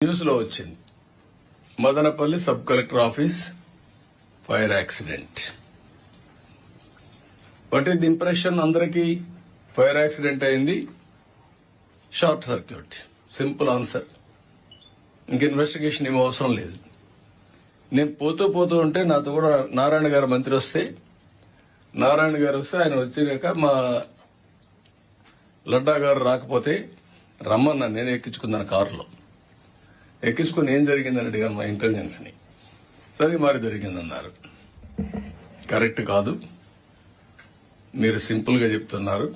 News లో వచ్చింది. Madanapalle sub collector office fire accident. What is the impression? అందరికీ fire accident అయింది, షార్ట్ సర్క్యూట్. Simple answer. ఇంక investigation ఏమీ అవసరం లేదు. నేను పోతూ ఉంటే నాతో కూడా నారాయణ గారు మంత్రి వస్తే ఆయన వచ్చినాక మా లడ్డా గారు రాకపోతే రమ్మన్నా. నేను ఎక్కించుకున్నాను కారులో. ఎక్కించుకుని ఏం జరిగిందని అడిగాను మా ఇంటెలిజెన్స్ ని. సరే మరి జరిగిందన్నారు. కరెక్ట్ కాదు, మీరు సింపుల్ గా చెప్తున్నారు.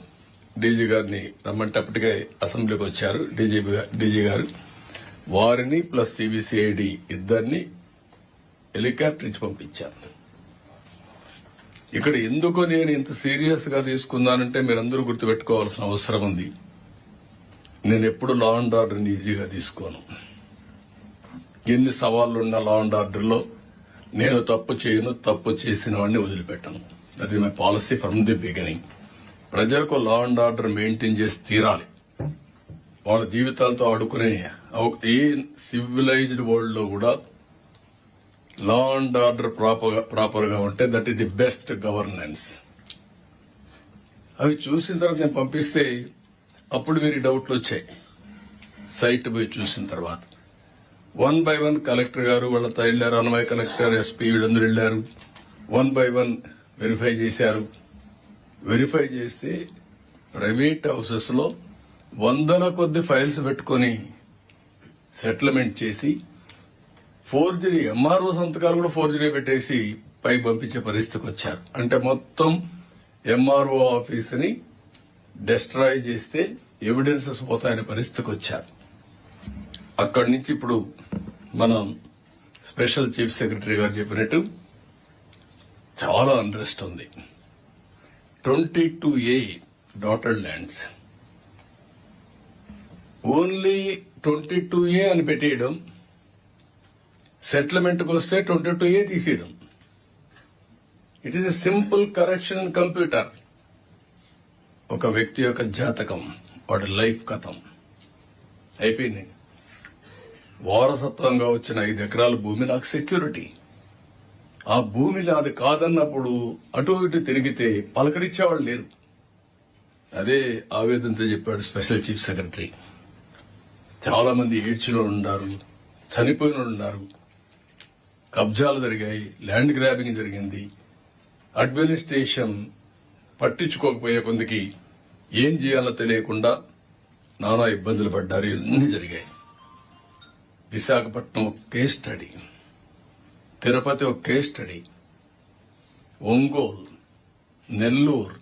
డీజీ గారిని రమ్మంటే అప్పటికే అసెంబ్లీకి వచ్చారు డీజీ గారు. వారిని ప్లస్ సిబిసిఐడి ఇద్దరిని హెలికాప్టర్ ఇచ్చి పంపించారు. ఇక్కడ ఎందుకు నేను ఇంత సీరియస్ గా తీసుకున్నానంటే మీరందరూ గుర్తుపెట్టుకోవాల్సిన అవసరం ఉంది. నేను ఎప్పుడు లా అండ్ ఆర్డర్ని ఈజీగా తీసుకోను. ఎన్ని సవాళ్లున్న లా అండ్ ఆర్డర్లో నేను తప్పు చేయను, తప్పు చేసిన వాడిని వదిలిపెట్టను. That is my policy from the beginning. ప్రజలకు లా అండ్ ఆర్డర్ మెయింటైన్ చేసి తీరాలి. వాళ్ళ జీవితాలతో ఆడుకునే ఏ సివిలైజ్డ్ వరల్డ్ లో కూడా లా అండ్ ఆర్డర్ ప్రాపర్ గా ఉంటే that is the best governance. అవి చూసిన తర్వాత నేను పంపిస్తే అప్పుడు వీరి డౌట్లు వచ్చాయి. సైట్ పోయి చూసిన తర్వాత 1 by 1 కలెక్టర్ గారు వాళ్ళతో వెళ్లారు. అన్నమయ్య కలెక్టర్, ఎస్పీ వీళ్ళందరూ వెళ్లారు. 1 by 1 వెరిఫై చేశారు. వెరిఫై చేస్తే ప్రైవేట్ హౌసెస్ లో వందల కొద్ది ఫైల్స్ పెట్టుకుని సెటిల్మెంట్ చేసి ఫోర్జరీ, ఎంఆర్ఓ సంతకాలు కూడా ఫోర్జరీ పెట్టేసి పై పంపించే పరిస్థితికి వచ్చారు. అంటే మొత్తం ఎంఆర్ఓ ఆఫీస్ ని డెస్ట్రాయ్ చేస్తే ఎవిడెన్సెస్ పోతాయనే పరిస్థితికి వచ్చారు. అక్కడి నుంచి ఇప్పుడు మనం స్పెషల్ చీఫ్ సెక్రటరీ గారు చెప్పినట్టు చాలా అన్రెస్ట్ ఉంది. 22A dotted lands, only 22A అని పెట్టేయడం, సెటిల్మెంట్కి వస్తే 22A తీసేయడం. It is a simple correction in computer. ఒక వ్యక్తి యొక్క జాతకం, వాడి లైఫ్ కథం అయిపోయింది. వారసత్వంగా వచ్చిన 5 ఎకరాల భూమి నాకు సెక్యూరిటీ. ఆ భూమి నాది కాదన్నప్పుడు అటు ఇటు తిరిగితే పలకరించేవాళ్ళు లేరు. అదే ఆవేదనతో చెప్పాడు స్పెషల్ చీఫ్ సెక్రటరీ. చాలా మంది ఏడ్చిలో ఉన్నారు, చనిపోయిన ఉన్నారు, కబ్జాలు జరిగాయి, ల్యాండ్ గ్రాబింగ్ జరిగింది. అడ్మినిస్ట్రేషన్ పట్టించుకోకపోయే కొందికి ఏం చేయాలో తెలియకుండా నానా ఇబ్బందులు పడ్డారు. ఇవన్నీ జరిగాయి. విశాఖపట్నం ఒక కేస్ స్టడీ, తిరుపతి ఒక కేస్ స్టడీ, ఒంగోలు, నెల్లూరు,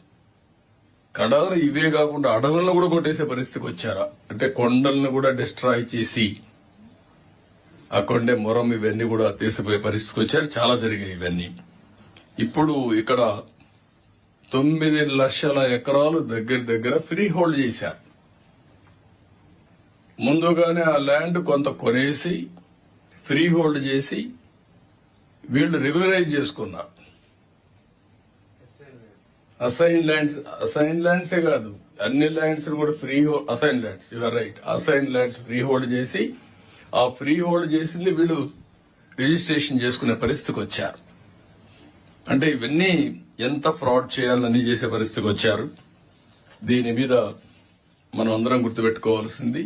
కడాన ఇవే కాకుండా అడవులను కూడా కొట్టేసే పరిస్థితికి వచ్చారా? అంటే కొండలను కూడా డిస్ట్రాయ్ చేసి ఆ కొండే మొరం ఇవన్నీ కూడా తీసిపోయే పరిస్థితికి వచ్చారు. చాలా జరిగాయి ఇవన్నీ. ఇప్పుడు ఇక్కడ 9 లక్షల ఎకరాలు దగ్గర ఫ్రీ హోల్డ్ చేశారు. ముందుగానే ఆ ల్యాండ్ కొంత కొనేసి ఫ్రీ హోల్డ్ చేసి వీళ్లు రెగ్యులరైజ్ చేసుకున్నారు. అసైన్ ల్యాండ్సే కాదు, అన్ని ల్యాండ్స్ కూడా free assign lands, your right, assign lands free hold చేసి ఆ ఫ్రీ హోల్డ్ చేసింది వీళ్ళు రిజిస్ట్రేషన్ చేసుకునే పరిస్థితికి వచ్చారు. అంటే ఇవన్నీ ఎంత ఫ్రాడ్ చేయాలని చేసే పరిస్థితికి వచ్చారు. దీని మీద మనం అందరం గుర్తుపెట్టుకోవాల్సింది